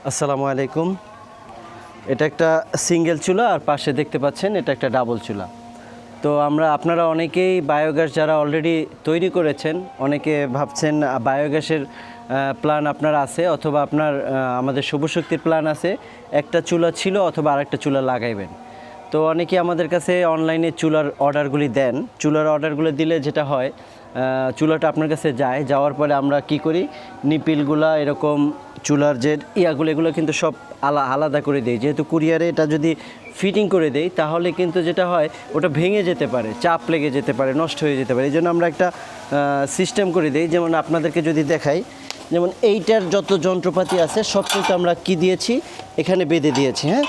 আসসালামু আলাইকুম। এটা একটা সিঙ্গেল চুলা আর পাশে দেখতে পাচ্ছেন এটা একটা ডাবল চুলা। তো আপনারা অনেকেই বায়োগ্যাস যারা অলরেডি তৈরি করেছেন, অনেকে ভাবছেন বায়োগ্যাসের প্ল্যান আপনার আছে অথবা আপনার আমাদের সবুজ শক্তির প্ল্যান আছে, একটা চুলা ছিল অথবা আরেকটা চুলা লাগাইবেন। তো অনেকেই আমাদের কাছে অনলাইনে চুলার অর্ডারগুলি দেন। চুলার অর্ডারগুলো দিলে যেটা হয়, চুলাটা আপনার কাছে যাওয়ার পরে আমরা কি করি, নিপিলগুলা এরকম চুলার যে এগুলো কিন্তু সব আলাদা করে দিই। যেহেতু কুরিয়ারে এটা যদি ফিটিং করে দেই তাহলে কিন্তু যেটা হয় ওটা ভেঙে যেতে পারে, চাপ লেগে যেতে পারে, নষ্ট হয়ে যেতে পারে। এই জন্য আমরা একটা সিস্টেম করে দিই। যেমন আপনাদেরকে যদি দেখাই, যেমন এইটার যত যন্ত্রপাতি আছে সব কিন্তু আমরা কি দিয়েছি, এখানে বেঁধে দিয়েছি। হ্যাঁ,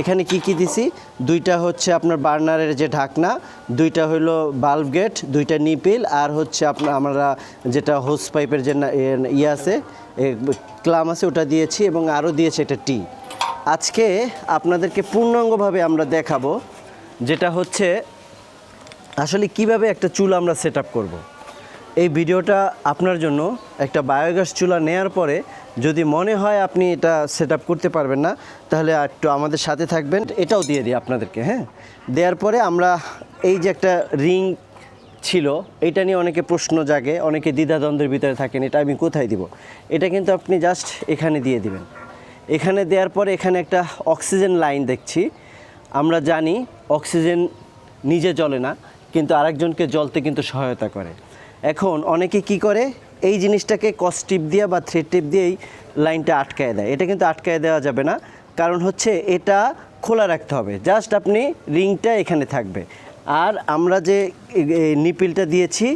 এখানে কি দিছি, দুইটা হচ্ছে আপনার বার্নারের যে ঢাকনা, দুইটা হলো বাল্ব গেট, দুইটা নিপিল, আর হচ্ছে আমরা যেটা হোস পাইপের যে আছে ক্লাম আছে ওটা দিয়েছি, এবং আরও দিয়েছে একটা টি। আজকে আপনাদেরকে পূর্ণাঙ্গভাবে আমরা দেখাবো যেটা হচ্ছে আসলে কিভাবে একটা চুলা আমরা সেট আপ করবো। এই ভিডিওটা আপনার জন্য। একটা বায়োগ্যাস চুলা নেয়ার পরে যদি মনে হয় আপনি এটা সেট আপ করতে পারবেন না, তাহলে একটু আমাদের সাথে থাকবেন। এটাও দিয়ে দিই আপনাদেরকে। হ্যাঁ, দেওয়ার পরে আমরা এই যে একটা রিং ছিল, এটা নিয়ে অনেকে প্রশ্ন জাগে, অনেকে দ্বিধাদ্বন্দ্বের ভিতরে থাকেন, এটা আমি কোথায় দিব। এটা কিন্তু আপনি জাস্ট এখানে দিয়ে দিবেন। এখানে দেওয়ার পরে এখানে একটা অক্সিজেন লাইন দেখছি। আমরা জানি অক্সিজেন নিজে জ্বলে না, কিন্তু আরেকজনকে জ্বলতে কিন্তু সহায়তা করে। এখন অনেকে কি করে, এই জিনিসটাকে কস টিপ দিয়ে বা থ্রেড টিপ দিয়েই লাইনটা আটকায় দেয়। এটা কিন্তু আটকায় দেওয়া যাবে না, কারণ হচ্ছে এটা খোলা রাখতে হবে। জাস্ট আপনি রিংটা এখানে থাকবে, আর আমরা যে নিপিলটা দিয়েছি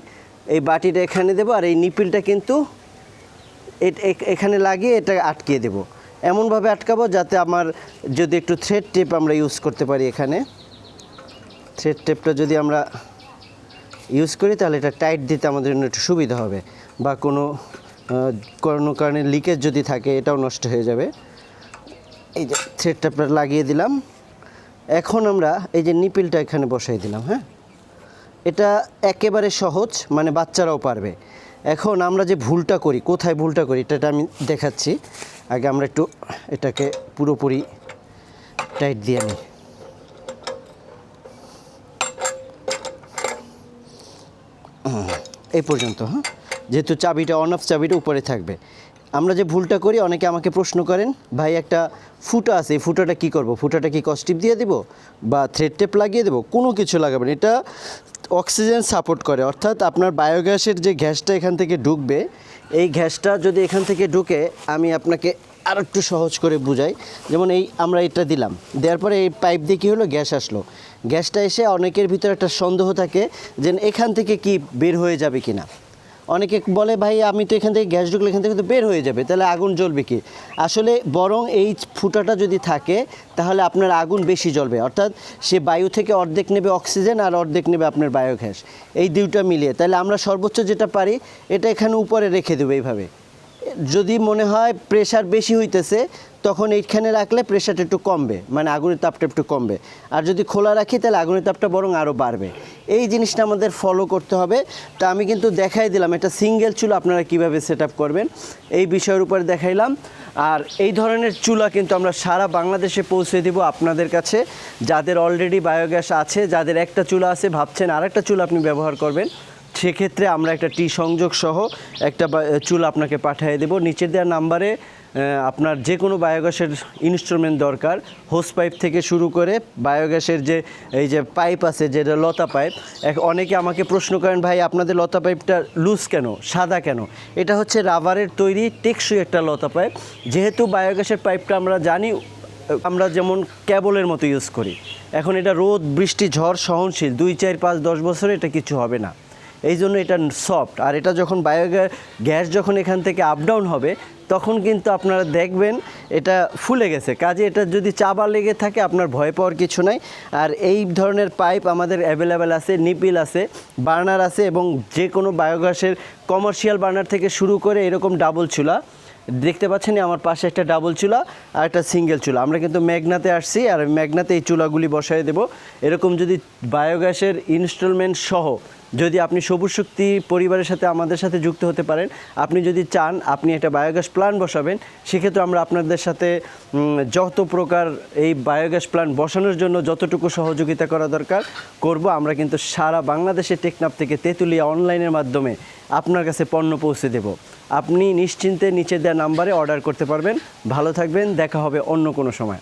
এই বাটিটা এখানে দেবো, আর এই নিপিলটা কিন্তু এখানে লাগিয়ে এটা আটকিয়ে দেব। এমনভাবে আটকাবো যাতে আমার যদি একটু থ্রেড টেপ আমরা ইউজ করতে পারি, এখানে থ্রেড টেপটা যদি আমরা ইউজ করি তাহলে এটা টাইট দিতে আমাদের জন্য একটু সুবিধা হবে, বা কোনো কারণে লিকেজ যদি থাকে এটাও নষ্ট হয়ে যাবে। এই যে থ্রেড টেপটা লাগিয়ে দিলাম। এখন আমরা এই যে নিপিলটা এখানে বসাই দিলাম। হ্যাঁ, এটা একেবারে সহজ, মানে বাচ্চারাও পারবে। এখন আমরা যে ভুলটা করি, কোথায় ভুলটা করি এটা আমি দেখাচ্ছি। আগে আমরা একটু এটাকে পুরোপুরি টাইট দিয়ে নিই। এই পর্যন্ত। হ্যাঁ, যেহেতু চাবিটা অন অফ চাবিটা উপরে থাকবে। আমরা যে ভুলটা করি, অনেকে আমাকে প্রশ্ন করেন, ভাই একটা ফুটা আছে, এই ফুটাটা কী করব, ফুটাটা কি কস টিপ দিয়ে দিব বা থ্রেড টেপ লাগিয়ে দেবো? কোনো কিছু লাগাবেন। এটা অক্সিজেন সাপোর্ট করে, অর্থাৎ আপনার বায়োগ্যাসের যে গ্যাসটা এখান থেকে ঢুকবে, এই গ্যাসটা যদি এখান থেকে ঢুকে, আমি আপনাকে আর একটু সহজ করে বুঝাই। যেমন আমরা এটা দিলাম, দেওয়ার পরে এই পাইপ দিয়ে কী হলো, গ্যাস আসলো। গ্যাসটা এসে অনেকের ভিতরে একটা সন্দেহ থাকে যে এখান থেকে কি বের হয়ে যাবে কি না। অনেকে বলে, ভাই আমি তো এখান থেকে গ্যাস ঢুকলে এখান থেকে তো বের হয়ে যাবে, তাহলে আগুন জ্বলবে কি? আসলে বরং এই ফুটাটা যদি থাকে তাহলে আপনার আগুন বেশি জ্বলবে। অর্থাৎ সে বায়ু থেকে অর্ধেক নেবে অক্সিজেন আর অর্ধেক নেবে আপনার বায়োগ্যাস, এই দুইটা মিলিয়ে। তাহলে আমরা সর্বোচ্চ যেটা পারি এটা এখানে উপরে রেখে দেবো এইভাবে। যদি মনে হয় প্রেশার বেশি হইতেছে, তখন এইখানে রাখলে প্রেশারটা একটু কমবে, মানে আগুনের তাপটা একটু কমবে। আর যদি খোলা রাখি তাহলে আগুনের তাপটা বরং আরও বাড়বে। এই জিনিসটা আমাদের ফলো করতে হবে। তা আমি কিন্তু দেখাই দিলাম একটা সিঙ্গেল চুলা আপনারা কিভাবে সেট আপ করবেন, এই বিষয়ের উপরে দেখাইলাম। আর এই ধরনের চুলা কিন্তু আমরা সারা বাংলাদেশে পৌঁছে দেব আপনাদের কাছে। যাদের অলরেডি বায়োগ্যাস আছে, যাদের একটা চুলা আছে, ভাবছেন আরেকটা চুলা আপনি ব্যবহার করবেন, সেক্ষেত্রে আমরা একটা টি সংযোগ সহ একটা চুলা আপনাকে পাঠিয়ে দেব। নিচের দেওয়া নাম্বারে আপনার যে কোনো বায়োগ্যাসের ইনস্ট্রুমেন্ট দরকার, হোস পাইপ থেকে শুরু করে বায়োগ্যাসের যে এই যে পাইপ আছে, যেটা লতা পাইপ। অনেকে আমাকে প্রশ্ন করেন, ভাই আপনাদের লতা পাইপটা লুজ কেন, সাদা কেন? এটা হচ্ছে রাবারের তৈরি টেকসই একটা লতা পাইপ। যেহেতু বায়োগ্যাসের পাইপটা আমরা জানি, আমরা যেমন কেবলের মতো ইউজ করি। এখন এটা রোদ বৃষ্টি ঝড় সহনশীল, 2, 4, 5, 10 বছরে এটা কিছু হবে না। এই জন্য এটা সফট। আর এটা যখন গ্যাস যখন এখান থেকে আপ ডাউন হবে, তখন কিন্তু আপনারা দেখবেন এটা ফুলে গেছে। কাজে এটা যদি চাবা লেগে থাকে আপনার ভয় পাওয়ার কিছু নাই। আর এই ধরনের পাইপ আমাদের অ্যাভেলেবেল আছে, নিপিল আছে, বার্নার আছে, এবং যে কোনো বায়োগ্যাসের কমার্শিয়াল বার্নার থেকে শুরু করে এরকম ডাবল চুলা দেখতে পাচ্ছেন। আমার পাশে একটা ডাবল চুলা আর একটা সিঙ্গেল চুলা। আমরা কিন্তু মেঘনাতে আসছি, আর মেঘনাতে এই চুলাগুলি বসাই দেব। এরকম যদি বায়োগ্যাসের ইনস্টলমেন্ট সহ যদি আপনি সবুজ শক্তি পরিবারের সাথে আমাদের সাথে যুক্ত হতে পারেন, আপনি যদি চান আপনি একটা বায়োগ্যাস প্ল্যান্ট বসাবেন, সেক্ষেত্রে আমরা আপনাদের সাথে যত প্রকার এই বায়োগ্যাস প্ল্যান্ট বসানোর জন্য যতটুকু সহযোগিতা করা দরকার করব। আমরা কিন্তু সারা বাংলাদেশে টেকনাফ থেকে তেঁতুলিয়া অনলাইনের মাধ্যমে আপনার কাছে পণ্য পৌঁছে দেব। আপনি নিশ্চিন্তে নিচে দেওয়া নাম্বারে অর্ডার করতে পারবেন। ভালো থাকবেন, দেখা হবে অন্য কোনো সময়।